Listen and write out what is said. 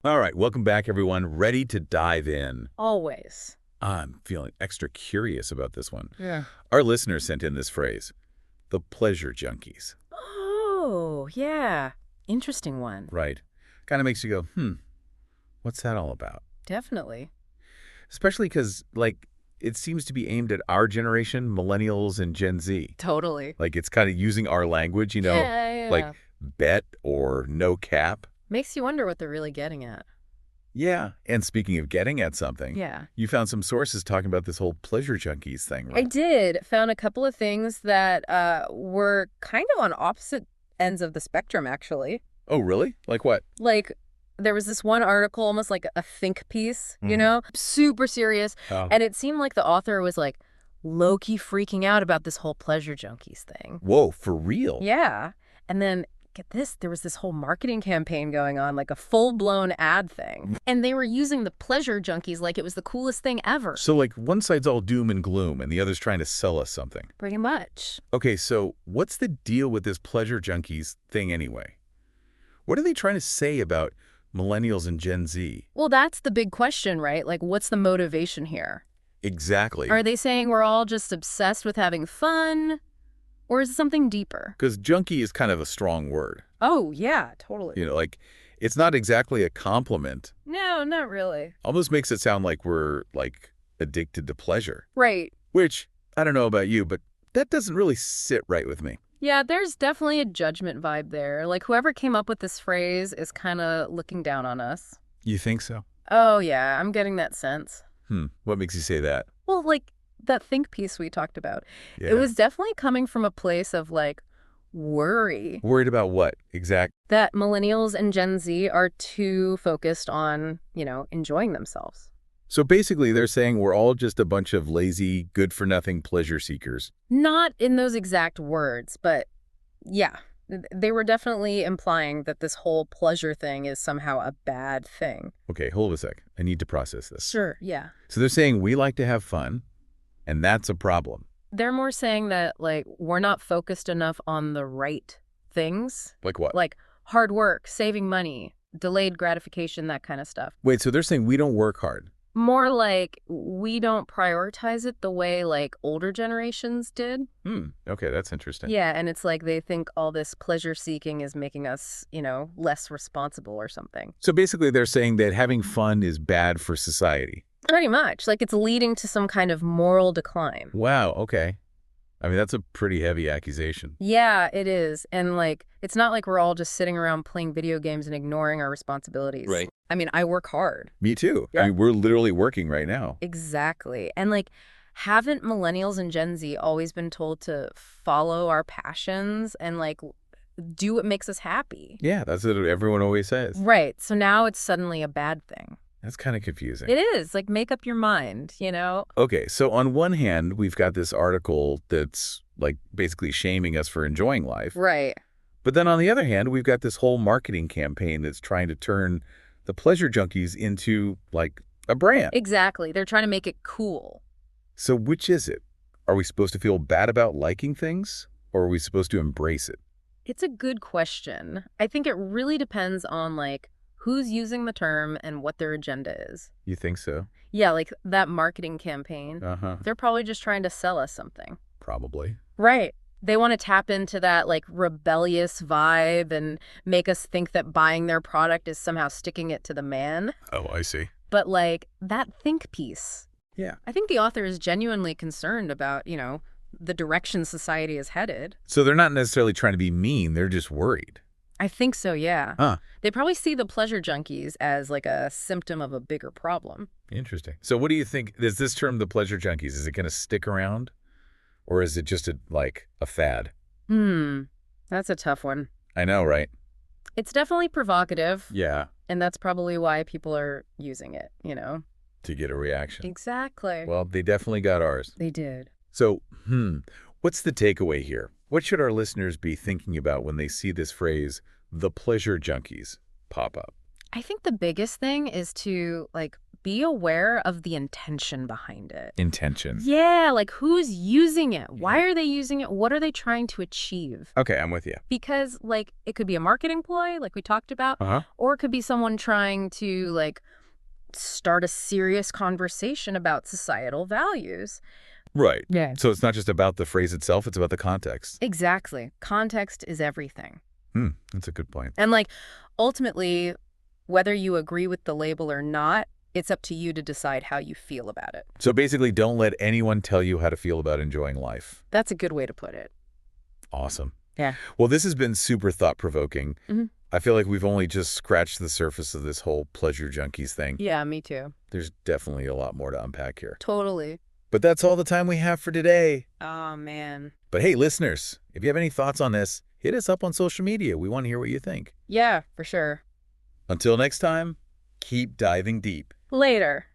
All right, welcome back, everyone. Ready to dive in. Always. I'm feeling extra curious about this one. Yeah. Our listener sent in this phrase, the pleasure junkies. Oh, yeah. Interesting one. Right. Kind of makes you go, what's that all about? Definitely. Especially because, it seems to be aimed at our generation, Millennials and Gen Z. Totally. Like, it's kind of using our language, Yeah. like bet or no cap. Makes you wonder what they're really getting at. Yeah. And speaking of getting at something, Yeah. you found some sources talking about this whole pleasure junkies thing, I right? did. Found a couple of things that were kind of on opposite ends of the spectrum, actually. Oh, really? Like what? Like, there was this one article, almost like a think piece, super serious. Oh. And it seemed like the author was like low-key freaking out about this whole pleasure junkies thing. Whoa, for real? Yeah. And then, get this, there was this whole marketing campaign going on, like a full-blown ad thing. And they were using the pleasure junkies like it was the coolest thing ever. So, one side's all doom and gloom, and the other's trying to sell us something. Pretty much. Okay, so what's the deal with this pleasure junkies thing anyway? What are they trying to say about Millennials and Gen Z? Well, that's the big question, right? Like, what's the motivation here? Exactly. Are they saying we're all just obsessed with having fun? Or is it something deeper? Because junkie is kind of a strong word. Oh, yeah, totally. It's not exactly a compliment. No, not really. Almost makes it sound like we're, addicted to pleasure. Right. Which, I don't know about you, but that doesn't really sit right with me. Yeah, there's definitely a judgment vibe there. Like, whoever came up with this phrase is kind of looking down on us. You think so? Oh, yeah, I'm getting that sense. What makes you say that? Well, like that think piece we talked about. Yeah. It was definitely coming from a place of, worry. Worried about what? That millennials and Gen Z are too focused on, enjoying themselves. So basically, they're saying we're all just a bunch of lazy, good-for-nothing pleasure seekers. Not in those exact words, but yeah. They were definitely implying that this whole pleasure thing is somehow a bad thing. Okay, hold a sec. I need to process this. Sure, yeah. So they're saying we like to have fun, and that's a problem. They're more saying that, we're not focused enough on the right things. Like what? Like hard work, saving money, delayed gratification, that kind of stuff. Wait, so they're saying we don't work hard. More like we don't prioritize it the way, older generations did. Okay, that's interesting. Yeah, and it's like they think all this pleasure seeking is making us, less responsible or something. So basically, they're saying that having fun is bad for society. Pretty much. Like, it's leading to some kind of moral decline. Wow, okay. I mean, that's a pretty heavy accusation. Yeah, it is. And, it's not like we're all just sitting around playing video games and ignoring our responsibilities. Right. I mean, I work hard. Me too. Yeah. I mean, we're literally working right now. Exactly. And, haven't millennials and Gen Z always been told to follow our passions and, do what makes us happy? Yeah, that's what everyone always says. Right. So now it's suddenly a bad thing. That's kind of confusing. It is. Make up your mind, Okay, so on one hand, we've got this article that's, basically shaming us for enjoying life. Right. But then on the other hand, we've got this whole marketing campaign that's trying to turn the pleasure junkies into, a brand. Exactly. They're trying to make it cool. So which is it? Are we supposed to feel bad about liking things, or are we supposed to embrace it? It's a good question. I think it really depends on, who's using the term and what their agenda is. You think so? Yeah, that marketing campaign. Uh-huh. They're probably just trying to sell us something. Probably. Right. They want to tap into that, rebellious vibe and make us think that buying their product is somehow sticking it to the man. Oh, I see. But, that think piece. Yeah. I think the author is genuinely concerned about, the direction society is headed. So they're not necessarily trying to be mean, they're just worried. I think so, yeah. Huh. They probably see the pleasure junkies as, a symptom of a bigger problem. Interesting. So what do you think, is this term the pleasure junkies, is it going to stick around? Or is it just a fad? That's a tough one. I know, right? It's definitely provocative. Yeah. And that's probably why people are using it, To get a reaction. Exactly. Well, they definitely got ours. They did. So, what's the takeaway here? What should our listeners be thinking about when they see this phrase, the pleasure junkies, pop up? I think the biggest thing is to, be aware of the intention behind it. Intention. Yeah, like who's using it? Why are they using it? What are they trying to achieve? Okay, I'm with you. Because, like, it could be a marketing ploy, like we talked about, or it could be someone trying to, like, start a serious conversation about societal values. Right. Yeah. So it's not just about the phrase itself, it's about the context. Exactly. Context is everything. That's a good point. And, like, ultimately, whether you agree with the label or not, it's up to you to decide how you feel about it. So basically, don't let anyone tell you how to feel about enjoying life. That's a good way to put it. Awesome. Yeah. Well, this has been super thought-provoking. I feel like we've only just scratched the surface of this whole Pleasure Junkies thing. Yeah, me too. There's definitely a lot more to unpack here. Totally. But that's all the time we have for today. Oh, man. But hey, listeners, if you have any thoughts on this, hit us up on social media. We want to hear what you think. Yeah, for sure. Until next time, keep diving deep. Later.